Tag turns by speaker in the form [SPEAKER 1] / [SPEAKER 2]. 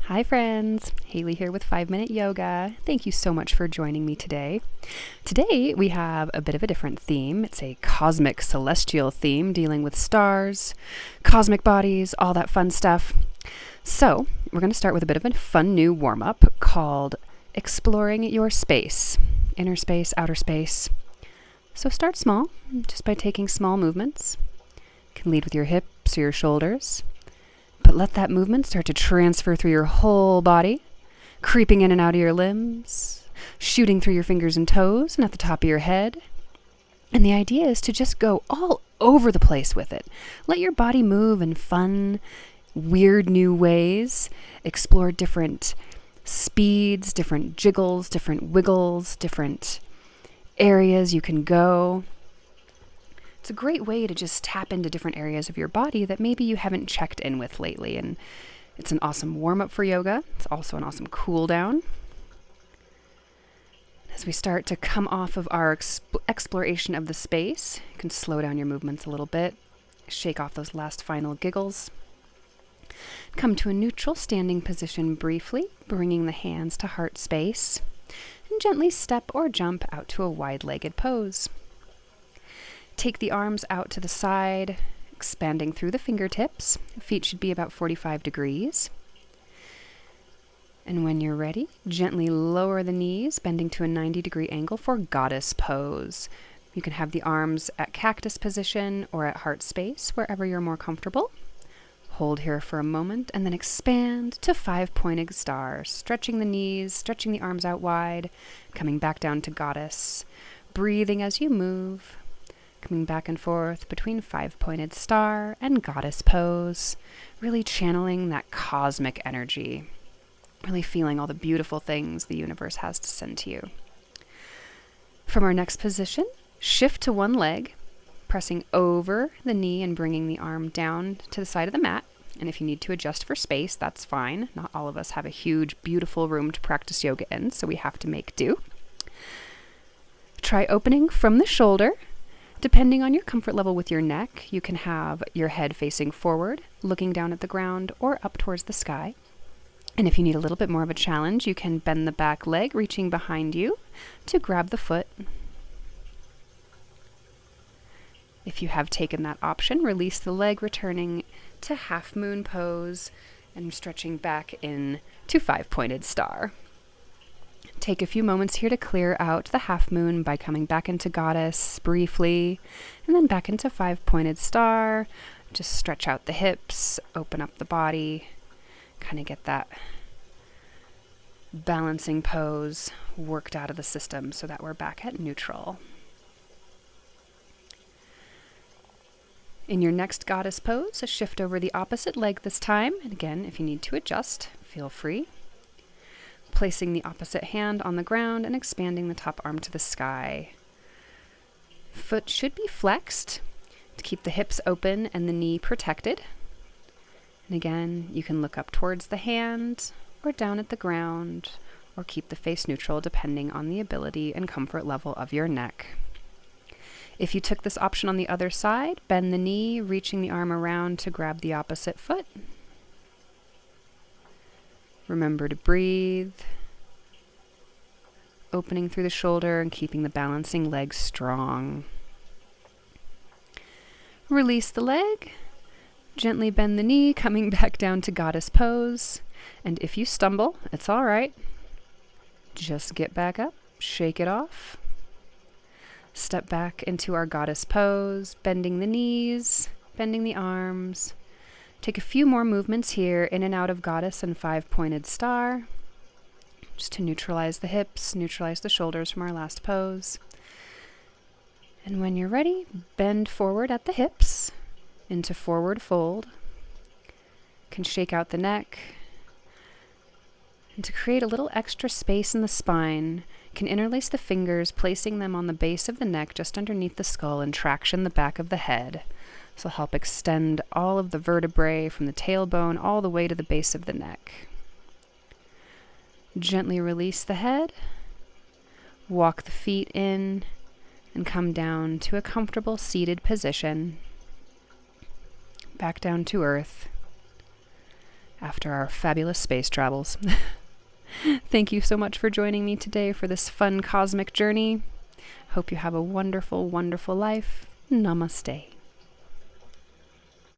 [SPEAKER 1] Hi friends, Haley here with 5 Minute Yoga. Thank you so much for joining me today. Today we have a bit of a different theme. It's a cosmic celestial theme dealing with stars, cosmic bodies, all that fun stuff. So we're going to start with a bit of a fun new warm-up called Exploring Your Space, inner space, outer space. So start small, just by taking small movements. You can lead with your hips or your shoulders. But let that movement start to transfer through your whole body, creeping in and out of your limbs, shooting through your fingers and toes and at the top of your head. And the idea is to just go all over the place with it. Let your body move in fun, weird new ways. Explore different speeds, different jiggles, different wiggles, different areas you can go. It's a great way to just tap into different areas of your body that maybe you haven't checked in with lately. And it's an awesome warm-up for yoga. It's also an awesome cool down. As we start to come off of our exploration of the space, you can slow down your movements a little bit. Shake off those last final giggles. Come to a neutral standing position briefly, bringing the hands to heart space. And gently step or jump out to a wide-legged pose. Take the arms out to the side, expanding through the fingertips. Feet should be about 45 degrees. And when you're ready, gently lower the knees, bending to a 90-degree angle for goddess pose. You can have the arms at cactus position or at heart space, wherever you're more comfortable. Hold here for a moment and then expand to 5-pointed star, stretching the knees, stretching the arms out wide, coming back down to goddess. Breathing as you move. Coming back and forth between 5-pointed star and goddess pose, really channeling that cosmic energy, really feeling all the beautiful things the universe has to send to you. From our next position, shift to one leg, pressing over the knee and bringing the arm down to the side of the mat. And if you need to adjust for space, that's fine. Not all of us have a huge, beautiful room to practice yoga in, so we have to make do. Try opening from the shoulder. Depending on your comfort level with your neck, you can have your head facing forward, looking down at the ground, or up towards the sky. And if you need a little bit more of a challenge, you can bend the back leg, reaching behind you to grab the foot. If you have taken that option, release the leg, returning to half moon pose and stretching back in to 5-pointed star. Take a few moments here to clear out the half moon by coming back into goddess briefly and then back into 5-pointed star. Just stretch out the hips, open up the body, kind of get that balancing pose worked out of the system so that we're back at neutral. In your next goddess pose, shift over the opposite leg this time. And again, if you need to adjust, feel free. Placing the opposite hand on the ground and expanding the top arm to the sky. Foot should be flexed to keep the hips open and the knee protected. And again, you can look up towards the hand or down at the ground or keep the face neutral depending on the ability and comfort level of your neck. If you took this option on the other side, bend the knee, reaching the arm around to grab the opposite foot. Remember to breathe, opening through the shoulder and keeping the balancing leg strong. Release the leg, gently bend the knee, coming back down to goddess pose. And if you stumble, it's all right. Just get back up, shake it off. Step back into our goddess pose, bending the knees, bending the arms. Take a few more movements here, in and out of goddess and 5-pointed star, just to neutralize the hips, neutralize the shoulders from our last pose. And when you're ready, bend forward at the hips into forward fold. You can shake out the neck. And to create a little extra space in the spine, you can interlace the fingers, placing them on the base of the neck just underneath the skull and traction the back of the head. This will help extend all of the vertebrae from the tailbone all the way to the base of the neck. Gently release the head, walk the feet in, and come down to a comfortable seated position. Back down to earth. after our fabulous space travels. Thank you so much for joining me today for this fun cosmic journey. Hope you have a wonderful, wonderful life. Namaste.